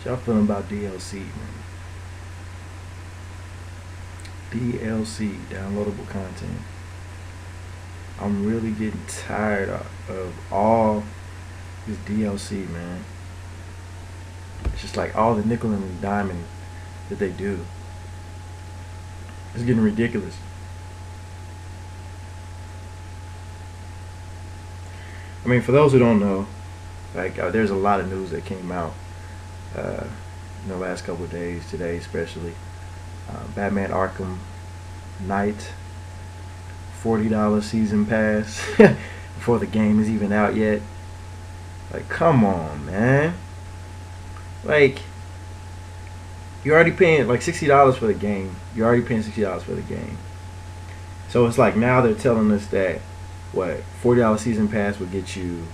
Y'all feeling about DLC, man? DLC, downloadable content. I'm really getting tired of all this DLC, man. It's just like all the nickel and diamond that they do. It's getting ridiculous. I mean, for those who don't know, like there's a lot of news that came out in the last couple of days, today especially. Batman Arkham Knight, $40 season pass before the game is even out yet. Like, come on, man. Like, you're already paying like $60 for the game. You're already paying $60 for the game. So it's like now they're telling us that what $40 season pass would get you,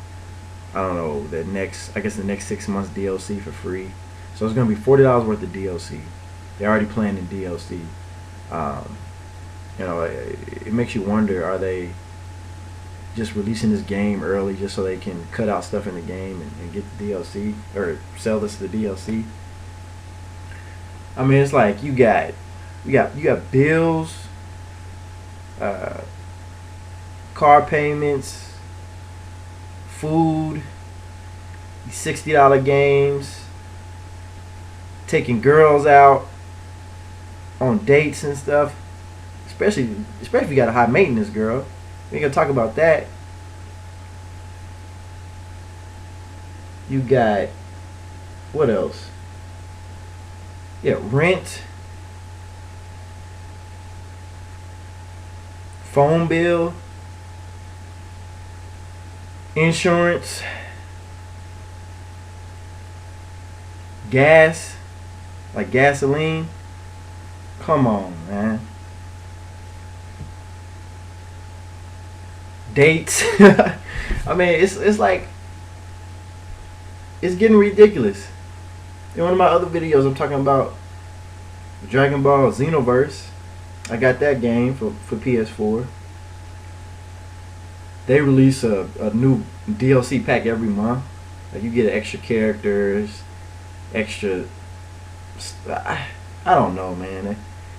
I don't know, the next 6 months DLC for free. So it's gonna be $40 worth of DLC. They're already planning DLC. It makes you wonder: are they just releasing this game early just so they can cut out stuff in the game and get the DLC or sell this to the DLC? I mean, it's like you got bills, car payments, food, $60 games, taking girls out on dates and stuff. Especially if you got a high maintenance girl. We ain't gonna talk about that. You got what else? Yeah, rent, phone bill, insurance, gas, like gasoline. Come on, man. Dates. I mean, it's like it's getting ridiculous. In one of my other videos, I'm talking about Dragon Ball Xenoverse. I got that game for PS4. They release a new DLC pack every month. Like you get extra characters, extra. I don't know, man.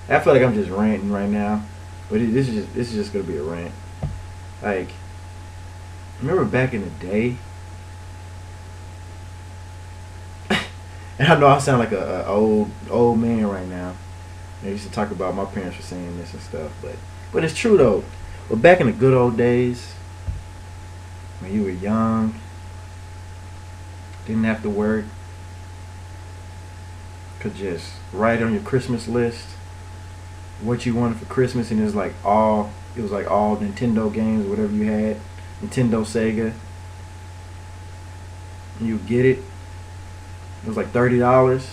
I feel like I'm just ranting right now, but this is just gonna be a rant. Like, remember back in the day? And I know I sound like a old man right now. I used to talk about my parents were saying this and stuff, but it's true though. But back in the good old days, when you were young, didn't have to work, could just write on your Christmas list what you wanted for Christmas, and it was like all Nintendo games, whatever you had, Nintendo, Sega. And you get it. It was like $30.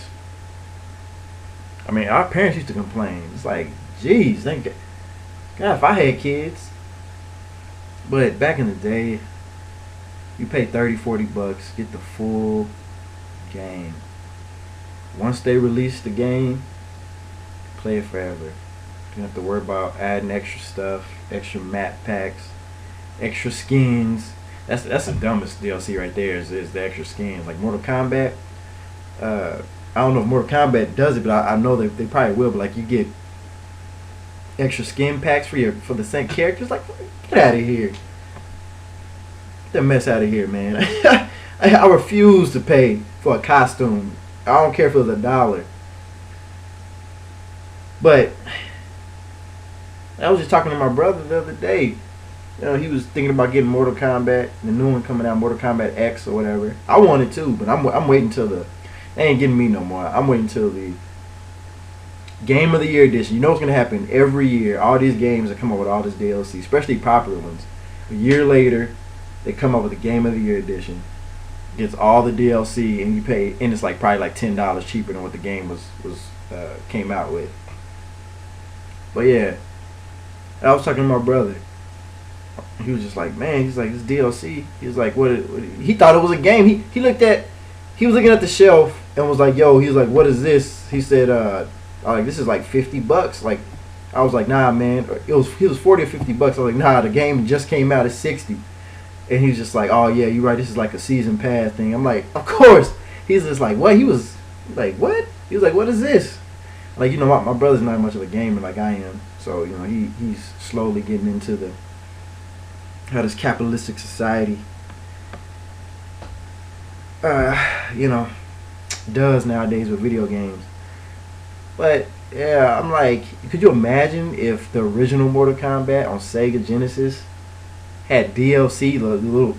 I mean, our parents used to complain. It's like, geez, thank God if I had kids. But back in the day, you pay $30-$40, get the full game. Once they release the game, play it forever. You don't have to worry about adding extra stuff, extra map packs, extra skins. That's the dumbest DLC right there is the extra skins. Like Mortal Kombat. I don't know if Mortal Kombat does it, but I know that they probably will. But like you get extra skin packs for the same characters. Like, get out of here. Get that mess out of here, man. I refuse to pay for a costume. I don't care if it was $1. But I was just talking to my brother the other day. You know, he was thinking about getting Mortal Kombat, the new one coming out, Mortal Kombat X or whatever. I wanted to, but I'm waiting till they ain't getting me no more. I'm waiting till the Game of the Year edition. You know what's gonna happen every year? All these games that come up with all this DLC, especially popular ones. A year later, they come up with the Game of the Year edition. Gets all the DLC, and you pay, and it's like probably like $10 cheaper than what the game was came out with. But yeah, I was talking to my brother. He was just like, man, he's like, this DLC. He was like, what he thought it was a game. He was looking at the shelf and was like, yo, he was like, what is this? He said, like, this is like $50. Like, I was like, nah, man. He was $40 or $50. I was like, nah, the game just came out at $60. And he's just like, oh yeah, you're right. This is like a season pass thing. I'm like, of course. He's just like, what? He was Like, what? He was like, what is this? Like, you know, my brother's not much of a gamer like I am, so you know he's slowly getting into the how this capitalistic society, you know, does nowadays with video games. But yeah, I'm like, could you imagine if the original Mortal Kombat on Sega Genesis had DLC,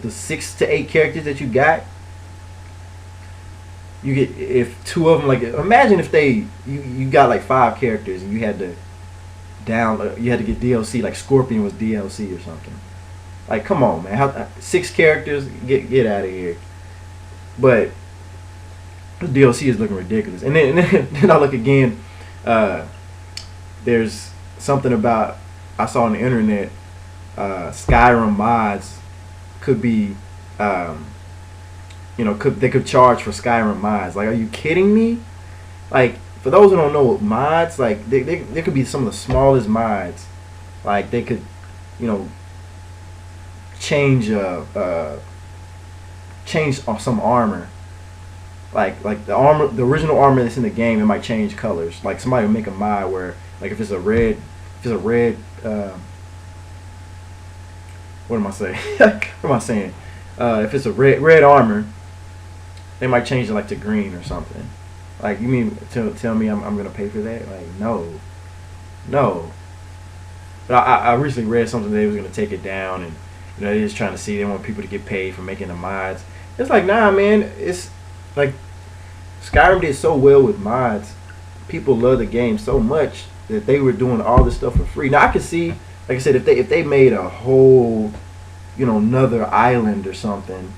the 6 to 8 characters that you got? You get if two of them, like imagine if you got like 5 characters and you had to you had to get DLC, like Scorpion was DLC or something. Like, come on, man, how 6 characters, get out of here. But the DLC is looking ridiculous. And then I look again. There's something about I saw on the internet. Skyrim mods could be, they could charge for Skyrim mods. Like, are you kidding me? Like, for those who don't know what mods, like, they could be some of the smallest mods. Like, they could, you know, change some armor. Like the original armor that's in the game, it might change colors. Like, somebody will make a mod where, like, if it's a red, what am I saying? What am I saying? If it's a red armor, they might change it like to green or something. Like, you mean tell me I'm gonna pay for that? Like, no. But I recently read something that they was gonna take it down, and you know, they're just trying to see, they want people to get paid for making the mods. It's like, nah, man. It's like Skyrim did so well with mods. People love the game so much that they were doing all this stuff for free. Now I can see, like I said, if they made a whole, you know, another island or something,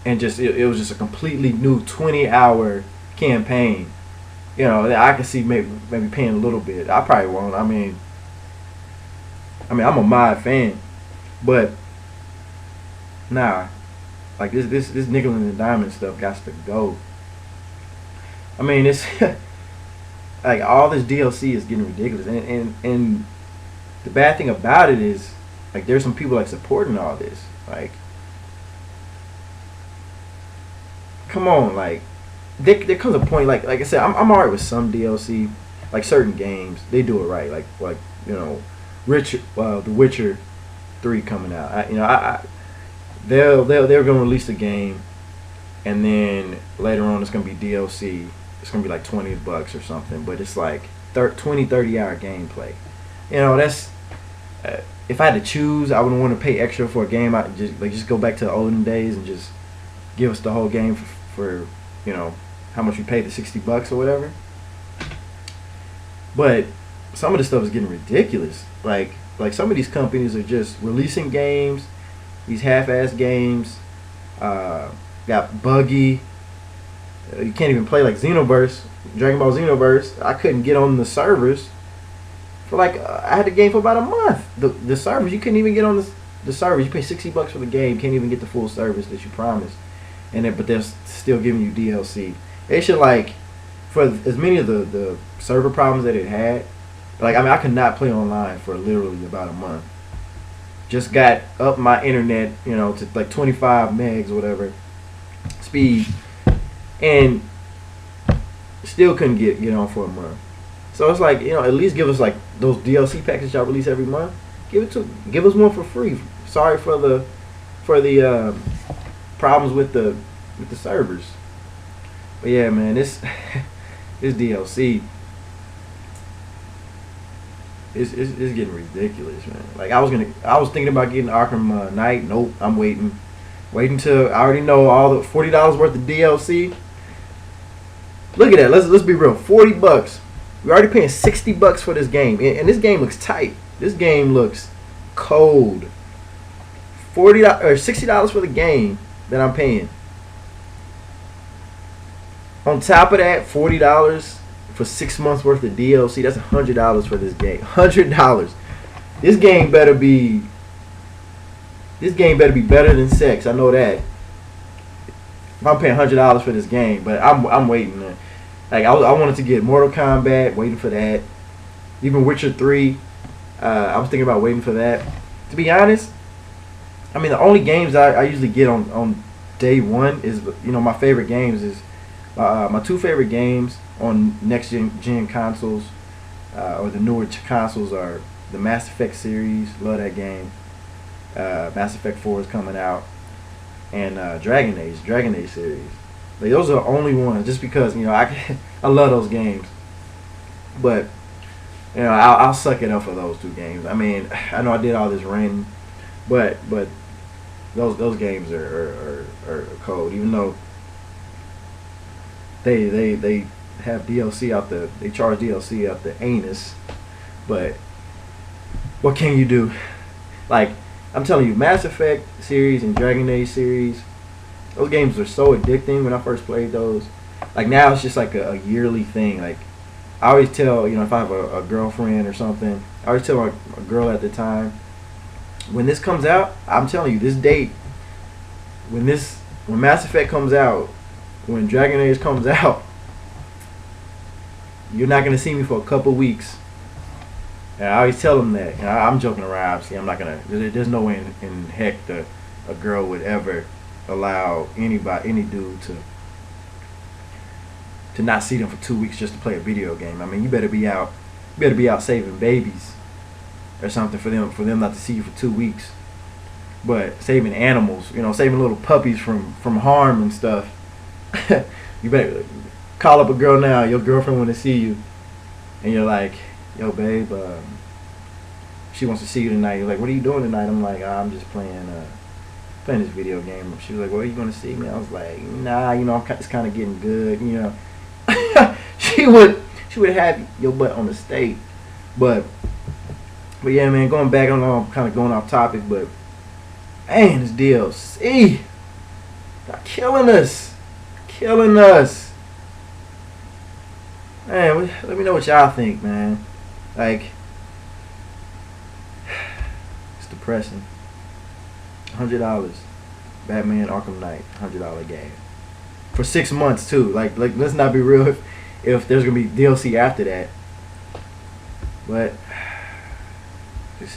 and just it was just a completely new 20-hour campaign, you know, I can see maybe paying a little bit. I probably won't. I mean, I'm a mod fan, but nah, like this nickel and diamond stuff got to go. I mean, it's like all this DLC is getting ridiculous, and the bad thing about it is, like, there's some people like supporting all this. Like, come on, like there comes a point, like I said, I'm alright with some DLC, like certain games they do it right, like you know, The Witcher 3 coming out. They're gonna release the game, and then later on it's gonna be DLC. It's gonna be like $20 or something, but it's like 30 hour gameplay. You know, that's if I had to choose, I wouldn't want to pay extra for a game. I just go back to the olden days and just give us the whole game for you know, how much we paid, the $60 or whatever. But some of the stuff is getting ridiculous. Like some of these companies are just releasing games, these half-ass games, got buggy. You can't even play like Xenoverse, Dragon Ball Xenoverse. I couldn't get on the servers for like I had the game for about a month. The servers, you couldn't even get on the servers. You pay $60 for the game, can't even get the full service that you promised, but they're still giving you DLC. They should, like, for as many of the server problems that it had. Like, I could not play online for literally about a month. Just got up my internet, you know, to like 25 megs or whatever speed, and still couldn't get on for a month. So it's like, you know, at least give us like those DLC packages y'all release every month. Give us one for free. Sorry for the problems with the servers. But yeah, man, this DLC is getting ridiculous, man. Like, I was thinking about getting Arkham Knight. Nope, I'm waiting till I already know all the $40 worth of DLC. Look at that. Let's be real. $40. We're already paying $60 for this game, and this game looks tight. This game looks cold. $40 or $60 for the game that I'm paying. On top of that, $40 for 6 months worth of DLC. That's $100 for this game. $100. This game better be better than sex. I know that. If I'm paying $100 for this game, but I'm waiting. Man. Like, I wanted to get Mortal Kombat, waiting for that. Even Witcher 3, I was thinking about waiting for that. To be honest, the only games I usually get on day one is, you know, my favorite games is My two favorite games on next gen consoles, or the newer consoles, are the Mass Effect series. Love that game. Mass Effect 4 is coming out, and Dragon Age series. Like, those are the only ones, just because I love those games. But I'll suck it up for those two games. I mean, I know I did all this ranting, but those games are cold. Even though they have DLC out they charge DLC out the anus, but what can you do? Like, I'm telling you, Mass Effect series and Dragon Age series, those games are so addicting when I first played those. Like, now it's just like a yearly thing. Like, I always tell, if I have a girlfriend or something, I always tell a girl at the time, when this comes out, I'm telling you, this date, when Mass Effect comes out, when Dragon Age comes out, you're not going to see me for a couple weeks. And I always tell them that. I'm joking around. Obviously, I'm not going to, there's no way in heck a girl would ever allow any dude to not see them for 2 weeks just to play a video game. I mean, you better be out saving babies or something for them not to see you for 2 weeks. But saving animals, saving little puppies from harm and stuff. You better call up a girl now. Your girlfriend want to see you, and you're like, "Yo, babe, she wants to see you tonight." You're like, "What are you doing tonight?" I'm like, "I'm just playing this video game." She was like, "Well, are you gonna see me?" I was like, "Nah, it's kind of getting good, she would have your butt on the state, but yeah, man. Going back, I'm kind of going off topic, but man, this DLC, got killing us. Man, let me know what y'all think, man. Like, it's depressing. $100, Batman Arkham Knight, $100 game for 6 months too. Like let's not be real. If there's gonna be DLC after that, but